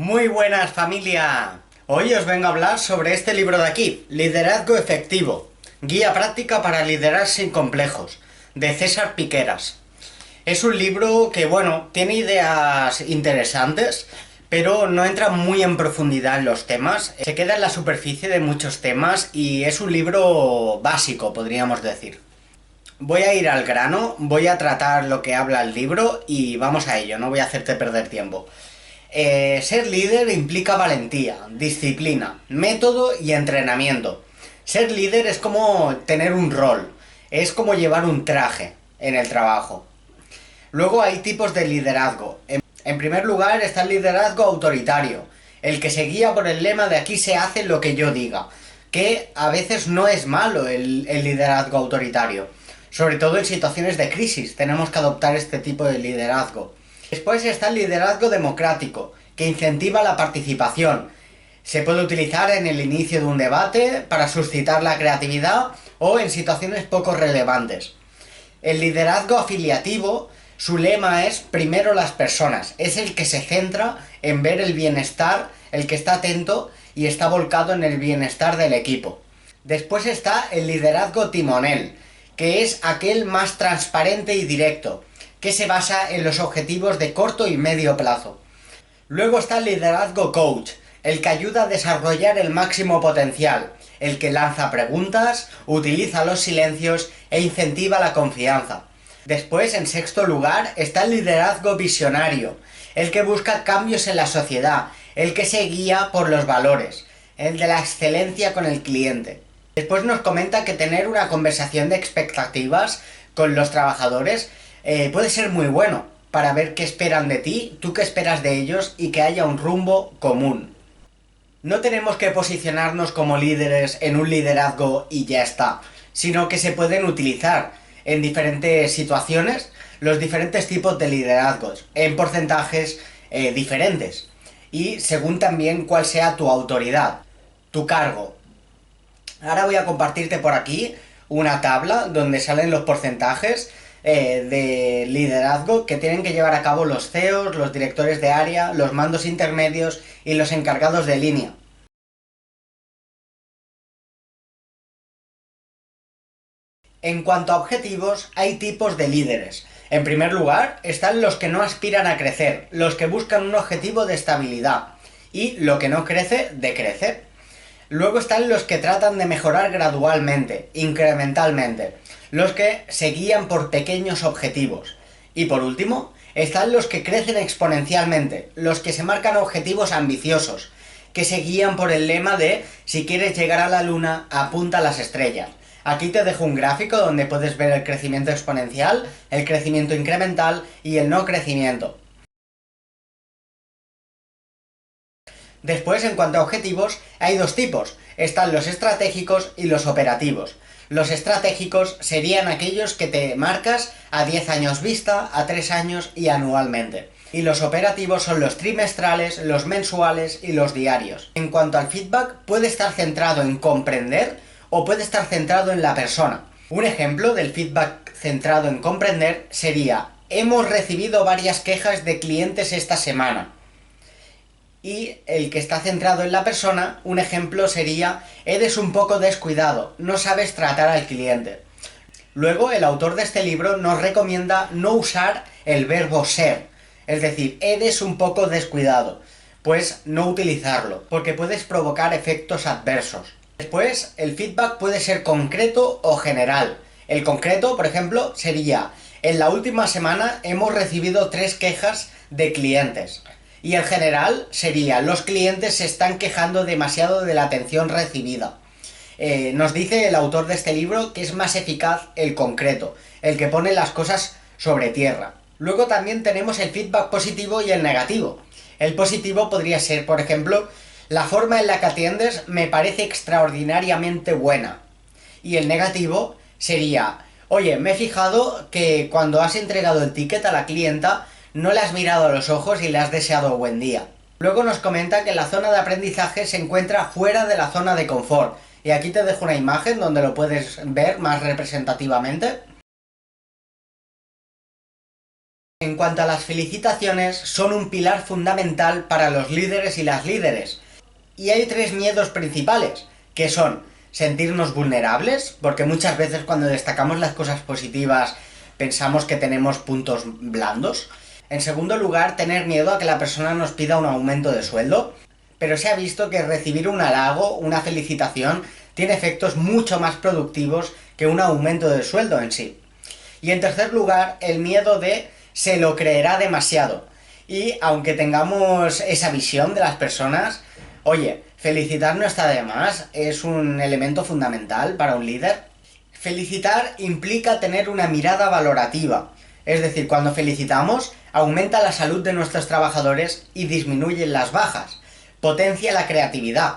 Muy buenas, familia. Hoy os vengo a hablar sobre este libro de aquí, Liderazgo Efectivo, Guía Práctica para Liderar sin Complejos, de César Piqueras. Es un libro que, tiene ideas interesantes, pero no entra muy en profundidad en los temas. Se queda en la superficie de muchos temas y es un libro básico, podríamos decir. Voy a ir al grano, voy a tratar lo que habla el libro y vamos a ello, no voy a hacerte perder tiempo. Ser líder implica valentía, disciplina, método y entrenamiento. Ser líder es como tener un rol, es como llevar un traje en el trabajo. Luego hay tipos de liderazgo. En primer lugar está el liderazgo autoritario, el que se guía por el lema de aquí se hace lo que yo diga, que a veces no es malo el liderazgo autoritario. Sobre todo en situaciones de crisis tenemos que adoptar este tipo de liderazgo. Después está el liderazgo democrático, que incentiva la participación. Se puede utilizar en el inicio de un debate para suscitar la creatividad o en situaciones poco relevantes. El liderazgo afiliativo, su lema es primero las personas. Es el que se centra en ver el bienestar, el que está atento y está volcado en el bienestar del equipo. Después está el liderazgo timonel, que es aquel más transparente y directo, que se basa en los objetivos de corto y medio plazo. Luego está el liderazgo coach, el que ayuda a desarrollar el máximo potencial, el que lanza preguntas, utiliza los silencios e incentiva la confianza. Después, en sexto lugar, está el liderazgo visionario, el que busca cambios en la sociedad, el que se guía por los valores, el de la excelencia con el cliente. Después nos comenta que tener una conversación de expectativas con los trabajadores puede ser muy bueno para ver qué esperan de ti, tú qué esperas de ellos y que haya un rumbo común. No tenemos que posicionarnos como líderes en un liderazgo y ya está, sino que se pueden utilizar en diferentes situaciones los diferentes tipos de liderazgos, en porcentajes diferentes, y según también cuál sea tu autoridad, tu cargo. Ahora voy a compartirte por aquí una tabla donde salen los porcentajes de liderazgo que tienen que llevar a cabo los CEOs, los directores de área, los mandos intermedios y los encargados de línea. En cuanto a objetivos, hay tipos de líderes. En primer lugar, están los que no aspiran a crecer, los que buscan un objetivo de estabilidad, y lo que no crece, de crecer. Luego están los que tratan de mejorar gradualmente, incrementalmente, los que se guían por pequeños objetivos. Y por último, están los que crecen exponencialmente, los que se marcan objetivos ambiciosos, que se guían por el lema de si quieres llegar a la luna, apunta a las estrellas. Aquí te dejo un gráfico donde puedes ver el crecimiento exponencial, el crecimiento incremental y el no crecimiento. Después, en cuanto a objetivos, hay dos tipos. Están los estratégicos y los operativos. Los estratégicos serían aquellos que te marcas a 10 años vista, a 3 años y anualmente. Y los operativos son los trimestrales, los mensuales y los diarios. En cuanto al feedback, puede estar centrado en comprender o puede estar centrado en la persona. Un ejemplo del feedback centrado en comprender sería: hemos recibido varias quejas de clientes esta semana. Y el que está centrado en la persona, un ejemplo sería: eres un poco descuidado, no sabes tratar al cliente. Luego, el autor de este libro nos recomienda no usar el verbo ser, es decir, eres un poco descuidado, pues no utilizarlo, porque puedes provocar efectos adversos. Después, el feedback puede ser concreto o general. El concreto, por ejemplo, sería: en la última semana hemos recibido 3 quejas de clientes. Y el general sería: los clientes se están quejando demasiado de la atención recibida. Nos dice el autor de este libro que es más eficaz el concreto, el que pone las cosas sobre tierra. Luego también tenemos el feedback positivo y el negativo. El positivo podría ser, por ejemplo: la forma en la que atiendes me parece extraordinariamente buena. Y el negativo sería: oye, me he fijado que cuando has entregado el ticket a la clienta no le has mirado a los ojos y le has deseado buen día. Luego nos comenta que la zona de aprendizaje se encuentra fuera de la zona de confort. Y aquí te dejo una imagen donde lo puedes ver más representativamente. En cuanto a las felicitaciones, son un pilar fundamental para los líderes y las líderes. Y hay tres miedos principales, que son sentirnos vulnerables, porque muchas veces cuando destacamos las cosas positivas pensamos que tenemos puntos blandos. En segundo lugar, tener miedo a que la persona nos pida un aumento de sueldo, pero se ha visto que recibir un halago, una felicitación, tiene efectos mucho más productivos que un aumento de sueldo en sí. Y en tercer lugar, el miedo de se lo creerá demasiado. Y aunque tengamos esa visión de las personas, oye, felicitar no está de más, es un elemento fundamental para un líder. Felicitar implica tener una mirada valorativa. Es decir, cuando felicitamos, aumenta la salud de nuestros trabajadores y disminuyen las bajas. Potencia la creatividad.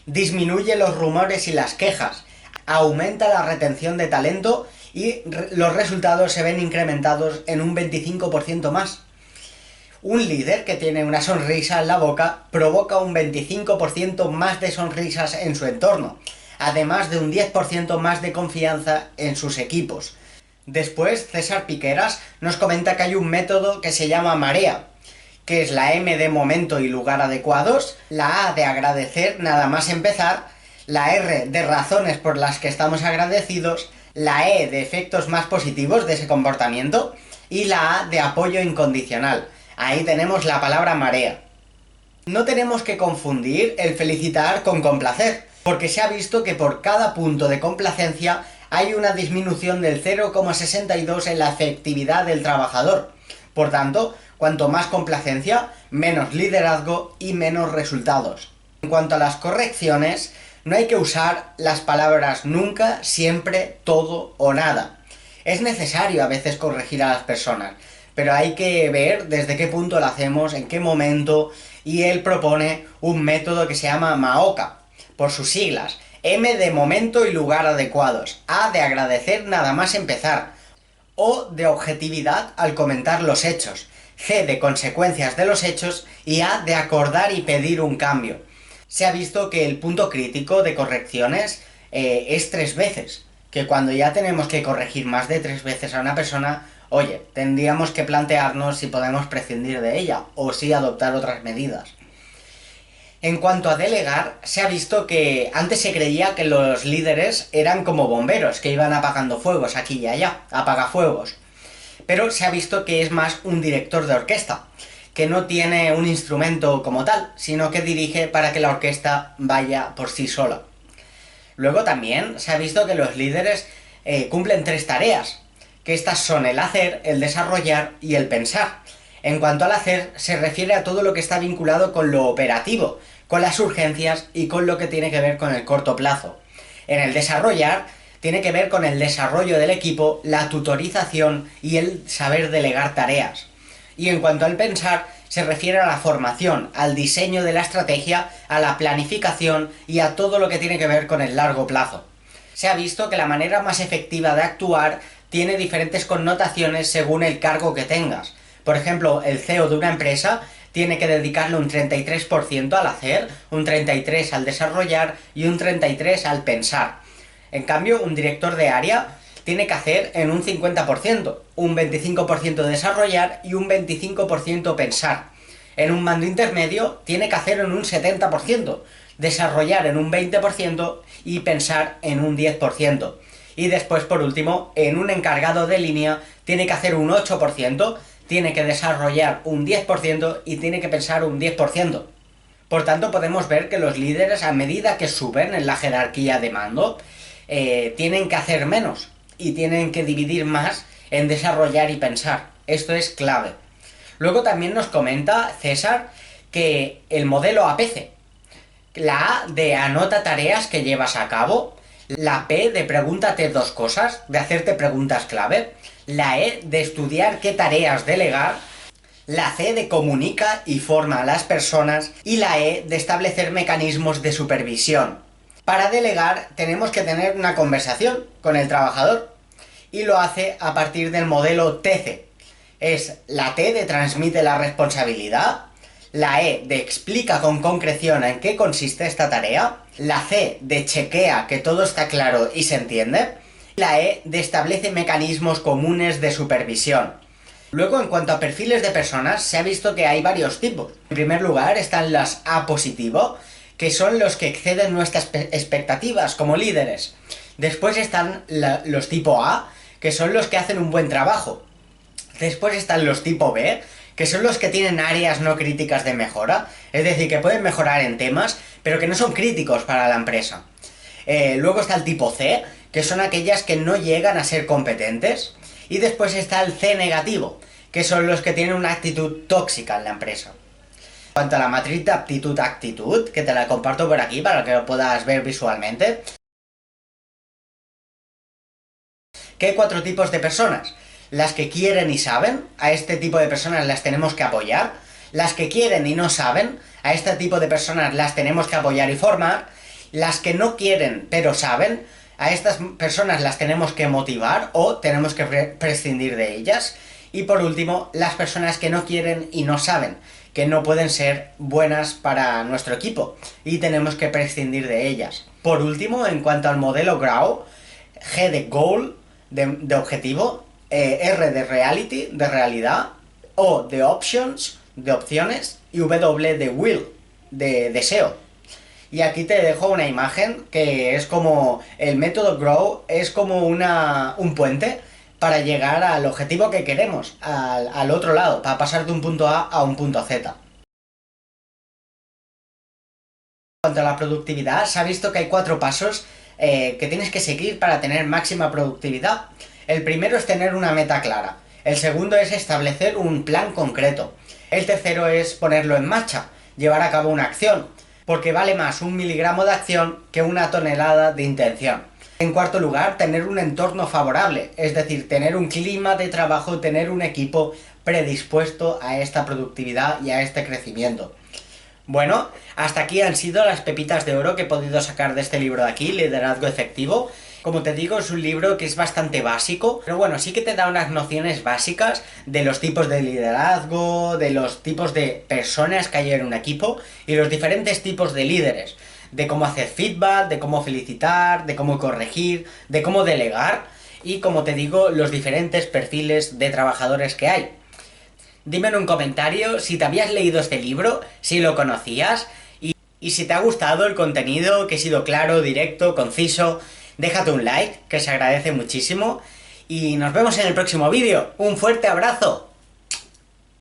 Disminuye los rumores y las quejas. Aumenta la retención de talento y los resultados se ven incrementados en un 25% más. Un líder que tiene una sonrisa en la boca provoca un 25% más de sonrisas en su entorno, además de un 10% más de confianza en sus equipos. Después, César Piqueras nos comenta que hay un método que se llama marea, que es la M de momento y lugar adecuados, la A de agradecer nada más empezar, la R de razones por las que estamos agradecidos, la E de efectos más positivos de ese comportamiento y la A de apoyo incondicional. Ahí tenemos la palabra marea. No tenemos que confundir el felicitar con complacer, porque se ha visto que por cada punto de complacencia hay una disminución del 0,62 en la efectividad del trabajador. Por tanto, cuanto más complacencia, menos liderazgo y menos resultados. En cuanto a las correcciones, no hay que usar las palabras nunca, siempre, todo o nada. Es necesario a veces corregir a las personas, pero hay que ver desde qué punto lo hacemos, en qué momento, y él propone un método que se llama MAOCA, por sus siglas. M de momento y lugar adecuados, A de agradecer nada más empezar, O de objetividad al comentar los hechos, G de consecuencias de los hechos y A de acordar y pedir un cambio. Se ha visto que el punto crítico de correcciones es 3 veces, que cuando ya tenemos que corregir más de 3 veces a una persona, oye, tendríamos que plantearnos si podemos prescindir de ella o si adoptar otras medidas. En cuanto a delegar, se ha visto que antes se creía que los líderes eran como bomberos, que iban apagando fuegos aquí y allá, apagafuegos. Pero se ha visto que es más un director de orquesta, que no tiene un instrumento como tal, sino que dirige para que la orquesta vaya por sí sola. Luego también se ha visto que los líderes cumplen 3 tareas, que estas son el hacer, el desarrollar y el pensar. En cuanto al hacer, se refiere a todo lo que está vinculado con lo operativo, con las urgencias y con lo que tiene que ver con el corto plazo. En el desarrollar, tiene que ver con el desarrollo del equipo, la tutorización y el saber delegar tareas. Y en cuanto al pensar, se refiere a la formación, al diseño de la estrategia, a la planificación y a todo lo que tiene que ver con el largo plazo. Se ha visto que la manera más efectiva de actuar tiene diferentes connotaciones según el cargo que tengas. Por ejemplo, el CEO de una empresa tiene que dedicarle un 33% al hacer, un 33% al desarrollar y un 33% al pensar. En cambio, un director de área tiene que hacer en un 50%, un 25% desarrollar y un 25% pensar. En un mando intermedio tiene que hacer en un 70%, desarrollar en un 20% y pensar en un 10%. Y después, por último, en un encargado de línea tiene que hacer un 8%, tiene que desarrollar un 10% y tiene que pensar un 10%. Por tanto, podemos ver que los líderes, a medida que suben en la jerarquía de mando, tienen que hacer menos y tienen que dividir más en desarrollar y pensar. Esto es clave. Luego también nos comenta César que el modelo APC, la A de anota tareas que llevas a cabo, la P de pregúntate 2 cosas, de hacerte preguntas clave, la E de estudiar qué tareas delegar, la C de comunica y forma a las personas y la E de establecer mecanismos de supervisión. Para delegar tenemos que tener una conversación con el trabajador y lo hace a partir del modelo TC. Es la T de transmite la responsabilidad, la E de explica con concreción en qué consiste esta tarea, la C de chequea que todo está claro y se entiende, y la E de establece mecanismos comunes de supervisión. Luego, en cuanto a perfiles de personas, se ha visto que hay varios tipos. En primer lugar están las A positivo, que son los que exceden nuestras expectativas como líderes. Después están los tipo A, que son los que hacen un buen trabajo. Después están los tipo B, que son los que tienen áreas no críticas de mejora, es decir, que pueden mejorar en temas, pero que no son críticos para la empresa. Luego está el tipo C, que son aquellas que no llegan a ser competentes. Y después está el C negativo, que son los que tienen una actitud tóxica en la empresa. En cuanto a la matriz de aptitud-actitud, que te la comparto por aquí para que lo puedas ver visualmente, que hay 4 tipos de personas. Las que quieren y saben, a este tipo de personas las tenemos que apoyar. Las que quieren y no saben, a este tipo de personas las tenemos que apoyar y formar. Las que no quieren pero saben, a estas personas las tenemos que motivar o tenemos que prescindir de ellas. Y por último, las personas que no quieren y no saben, que no pueden ser buenas para nuestro equipo y tenemos que prescindir de ellas. Por último, en cuanto al modelo Grau, G de goal, de objetivo, R de reality, de realidad, O de options, de opciones, y W de will, de deseo. Y aquí te dejo una imagen que es como el método Grow, es como un puente para llegar al objetivo que queremos, al otro lado, para pasar de un punto A un punto Z. En cuanto a la productividad, se ha visto que hay 4 pasos que tienes que seguir para tener máxima productividad. El primero es tener una meta clara. El segundo es establecer un plan concreto. El tercero es ponerlo en marcha, llevar a cabo una acción, porque vale más 1 miligramo de acción que 1 tonelada de intención. En cuarto lugar, tener un entorno favorable, es decir, tener un clima de trabajo, tener un equipo predispuesto a esta productividad y a este crecimiento. Bueno, hasta aquí han sido las pepitas de oro que he podido sacar de este libro de aquí, Liderazgo Efectivo. Como te digo, es un libro que es bastante básico, pero bueno, sí que te da unas nociones básicas de los tipos de liderazgo, de los tipos de personas que hay en un equipo y los diferentes tipos de líderes, de cómo hacer feedback, de cómo felicitar, de cómo corregir, de cómo delegar y, como te digo, los diferentes perfiles de trabajadores que hay. Dime en un comentario si te habías leído este libro, si lo conocías y si te ha gustado el contenido, que he sido claro, directo, conciso. Déjate un like, que se agradece muchísimo. Y nos vemos en el próximo vídeo. ¡Un fuerte abrazo!